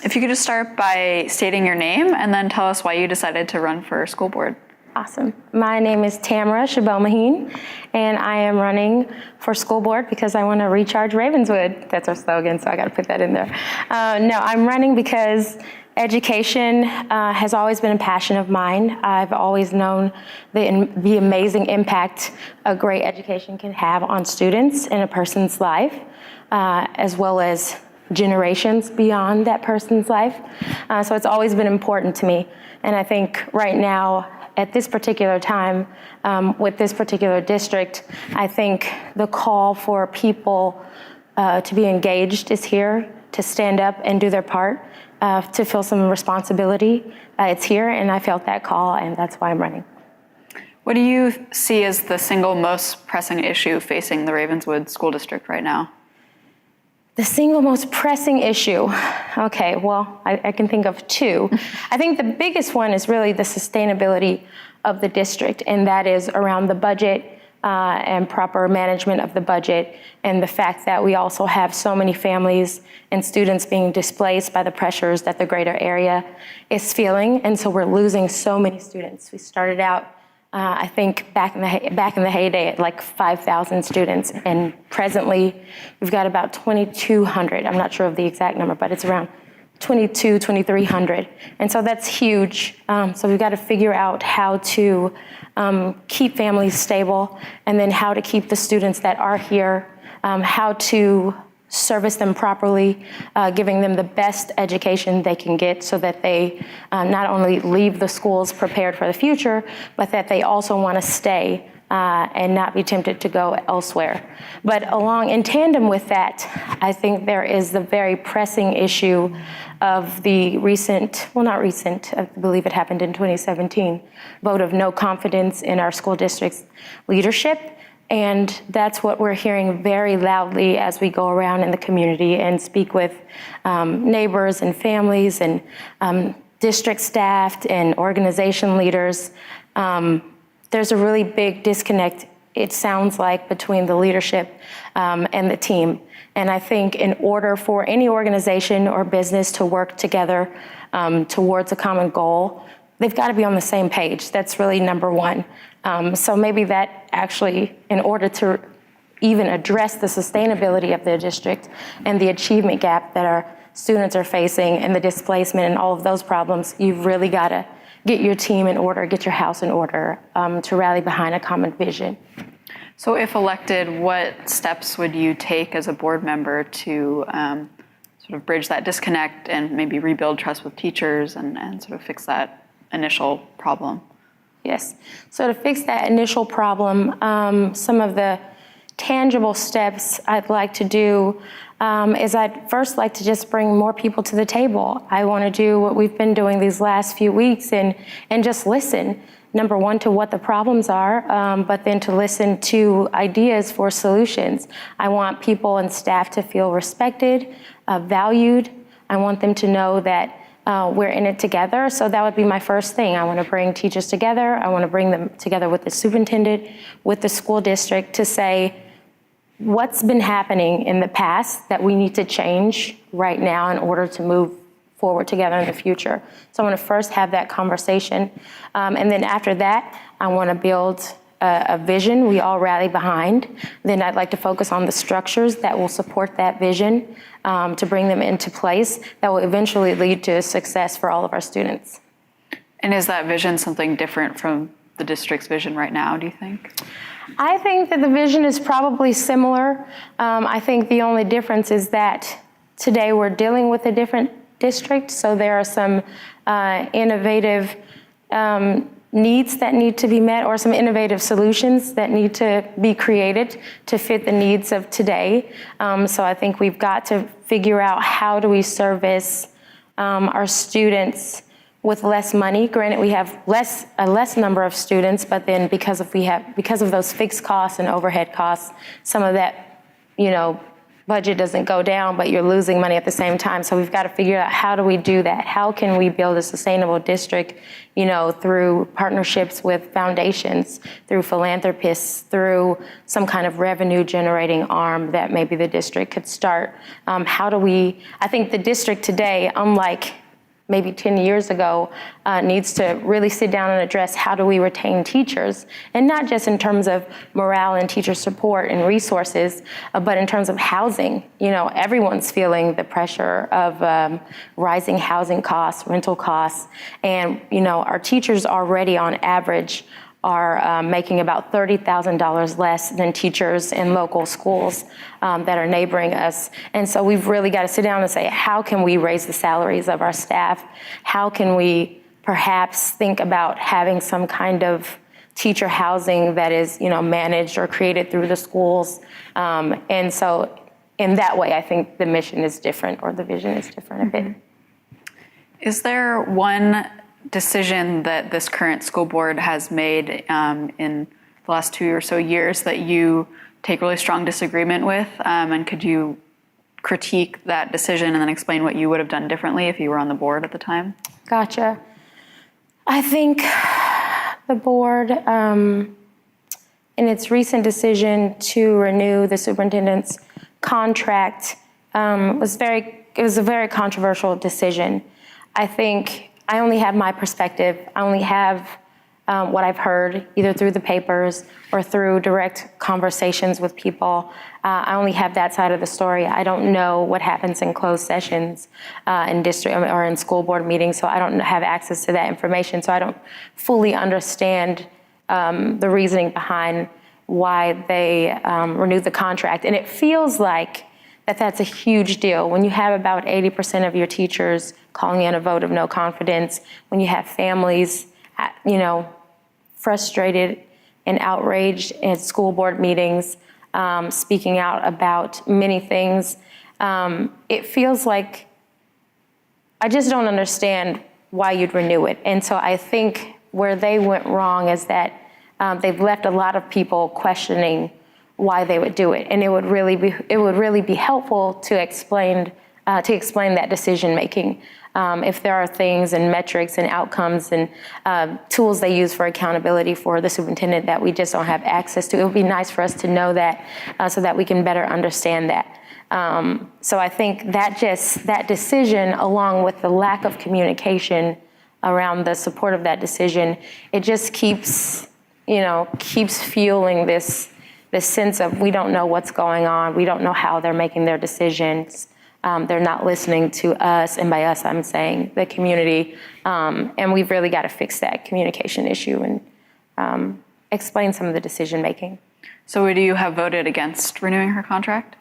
If you could just start by stating your name and then tell us why you decided to run for school board. Awesome. My name is Tamara Sobomehin, and I am running for school board because I want to recharge Ravenswood. That's our slogan, so I got to put that in there. No, I'm running because education has always been a passion of mine. I've always known the amazing impact a great education can have on students in a person's life, as well as generations beyond that person's life. So it's always been important to me. And I think right now, at this particular time, with this particular district, I think the call for people to be engaged is here, to stand up and do their part, to feel some responsibility. It's here, and I felt that call, and that's why I'm running. What do you see as the single most pressing issue facing the Ravenswood School District right now? The single most pressing issue, okay, well, I can think of two. I think the biggest one is really the sustainability of the district, and that is around the budget and proper management of the budget, and the fact that we also have so many families and students being displaced by the pressures that the greater area is feeling, and so we're losing so many students. We started out I think back in the heyday at like 5,000 students, and presently we've got about 2,200. I'm not sure of the exact number, but it's around 2,300. And so that's huge. So we've got to figure out how to keep families stable, and then how to keep the students that are here, how to service them properly, giving them the best education they can get so that they not only leave the schools prepared for the future, but that they also want to stay and not be tempted to go elsewhere. But in tandem with that, I think there is the very pressing issue of the I believe it happened in 2017, vote of no confidence in our school district's leadership. And that's what we're hearing very loudly as we go around in the community and speak with neighbors and families and district staff and organization leaders. There's a really big disconnect, it sounds like, between the leadership and the team. And I think in order for any organization or business to work together towards a common goal, they've got to be on the same page. That's really number one. So maybe that actually, in order to even address the sustainability of the district and the achievement gap that our students are facing and the displacement and all of those problems, you've really got to get your team in order, get your house in order to rally behind a common vision. So if elected, what steps would you take as a board member to sort of bridge that disconnect and maybe rebuild trust with teachers and sort of fix that initial problem? Yes. So to fix that initial problem, some of the tangible steps I'd like to do is I'd first like to just bring more people to the table. I want to do what we've been doing these last few weeks and just listen. Number one, to what the problems are, but then to listen to ideas for solutions. I want people and staff to feel respected, valued. I want them to know that we're in it together. So that would be my first thing. I want to bring teachers together. I want to bring them together with the superintendent, with the school district, to say what's been happening in the past that we need to change right now in order to move forward together in the future. So I want to first have that conversation. And then after that, I want to build a vision we all rally behind. Then I'd like to focus on the structures that will support that vision, to bring them into place that will eventually lead to success for all of our students. And is that vision something different from the district's vision right now, do you think? I think that the vision is probably similar. I think the only difference is that today we're dealing with a different district, so there are some innovative needs that need to be met, or some innovative solutions that need to be created to fit the needs of today. So I think we've got to figure out how do we service our students with less money. Granted, we have a less number of students, but then because of those fixed costs and overhead costs, some of that, budget doesn't go down, but you're losing money at the same time. So we've got to figure out, how do we do that? How can we build a sustainable district, through partnerships with foundations, through philanthropists, through some kind of revenue generating arm that maybe the district could start? I think the district today, unlike maybe 10 years ago, needs to really sit down and address, how do we retain teachers? And not just in terms of morale and teacher support and resources, but in terms of housing. Everyone's feeling the pressure of rising housing costs, rental costs. And, our teachers already on average are making about $30,000 less than teachers in local schools that are neighboring us. And so we've really got to sit down and say, how can we raise the salaries of our staff? How can we perhaps think about having some kind of teacher housing that is, managed or created through the schools? And so in that way, I think the mission is different, or the vision is different a bit. Is there one decision that this current school board has made in the last 2 or so years that you take really strong disagreement with? And could you critique that decision and then explain what you would have done differently if you were on the board at the time? Gotcha. I think the board, in its recent decision to renew the superintendent's contract, it was a very controversial decision. I think I only have my perspective. I only have what I've heard, either through the papers or through direct conversations with people. I only have that side of the story. I don't know what happens in closed sessions in district or in school board meetings, so I don't have access to that information. So I don't fully understand the reasoning behind why they renewed the contract. And it feels like that's a huge deal. When you have about 80% of your teachers calling in a vote of no confidence, when you have families, frustrated and outraged at school board meetings, speaking out about many things, it feels like I just don't understand why you'd renew it. And so I think where they went wrong is that they've left a lot of people questioning why they would do it, and it would really be helpful to explain that decision making. If there are things and metrics and outcomes and tools they use for accountability for the superintendent that we just don't have access to, it would be nice for us to know that so that we can better understand that. So I think that decision, along with the lack of communication around the support of that decision, it just keeps fueling this sense of, we don't know what's going on, we don't know how they're making their decisions, they're not listening to us, and by us I'm saying the community, and we've really got to fix that communication issue and explain some of the decision making. So would you have voted against renewing her contract?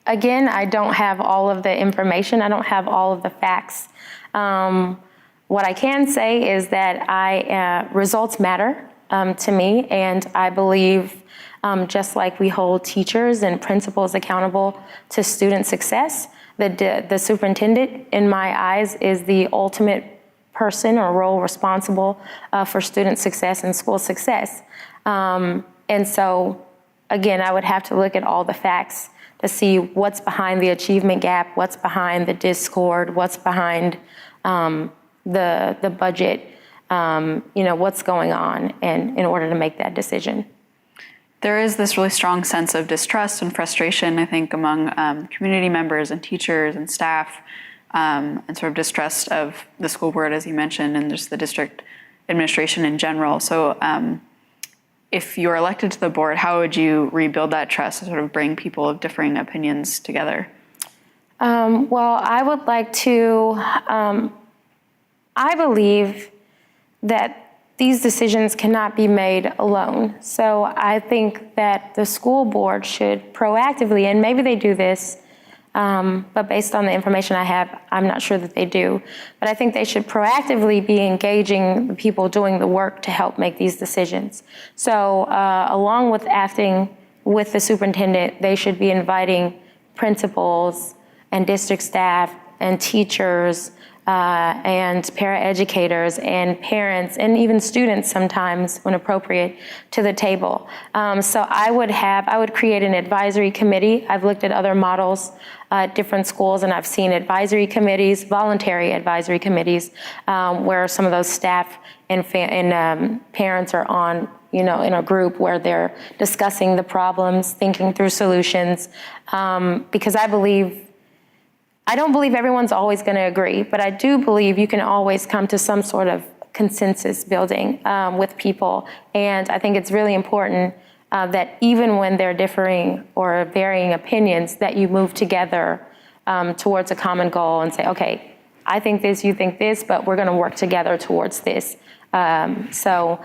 Again, I don't have all of the information, I don't have all of the facts. What I can say is that results matter to me, and I believe just like we hold teachers and principals accountable to student success, the superintendent, in my eyes, is the ultimate person or role responsible for student success and school success. And so, again, I would have to look at all the facts to see what's behind the achievement gap, what's behind the discord, what's behind the budget, what's going on, and in order to make that decision. There is this really strong sense of distrust and frustration, I think, among community members and teachers and staff, and sort of distrust of the school board, as you mentioned, and just the district administration in general. So if you're elected to the board, how would you rebuild that trust and sort of bring people of differing opinions together? Well, I would like to, I believe that these decisions cannot be made alone. So I think that the school board should proactively, and maybe they do this, but based on the information I have, I'm not sure that they do, but I think they should proactively be engaging the people doing the work to help make these decisions. So along with acting with the superintendent, they should be inviting principals and district staff and teachers and paraeducators and parents and even students sometimes, when appropriate, to the table. So I would create an advisory committee. I've looked at other models at different schools, and I've seen advisory committees, voluntary advisory committees, where some of those staff and parents are on, in a group where they're discussing the problems, thinking through solutions, because I don't believe everyone's always going to agree, but I do believe you can always come to some sort of consensus building with people. And I think it's really important that even when they're differing or varying opinions, that you move together towards a common goal and say, okay, I think this, you think this, but we're going to work together towards this. So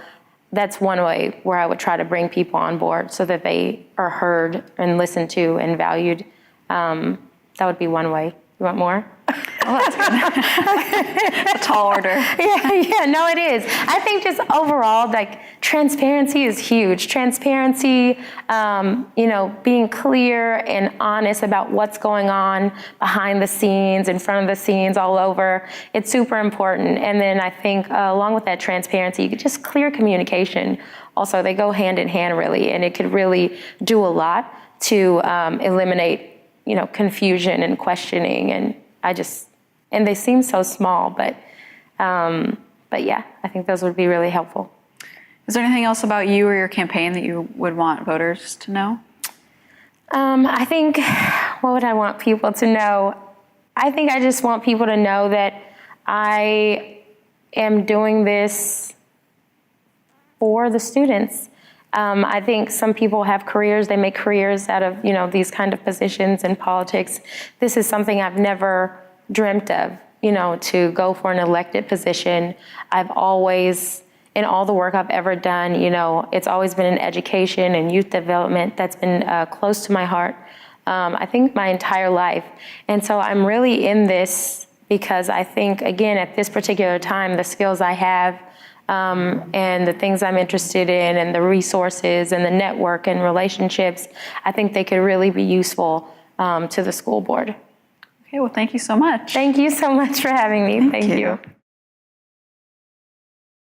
that's one way where I would try to bring people on board so that they are heard and listened to and valued. That would be one way. You want more? Oh, that's good. A tall order. Yeah, no, it is. I think just overall, like, transparency is huge. Transparency, being clear and honest about what's going on behind the scenes, in front of the scenes, all over. It's super important. And then I think along with that transparency, just clear communication. Also, they go hand in hand, really, and it could really do a lot to eliminate confusion and questioning, and they seem so small, but yeah, I think those would be really helpful. Is there anything else about you or your campaign that you would want voters to know? I think, what would I want people to know? I think I just want people to know that I am doing this for the students. I think some people have careers, they make careers out of, these kind of positions in politics. This is something I've never dreamt of, to go for an elected position. I've always, in all the work I've ever done, it's always been in education and youth development that's been close to my heart, I think my entire life. And so I'm really in this because I think, again, at this particular time, the skills I have, and the things I'm interested in and the resources and the network and relationships, I think they could really be useful to the school board. Okay, well, thank you so much. Thank you so much for having me. Thank you.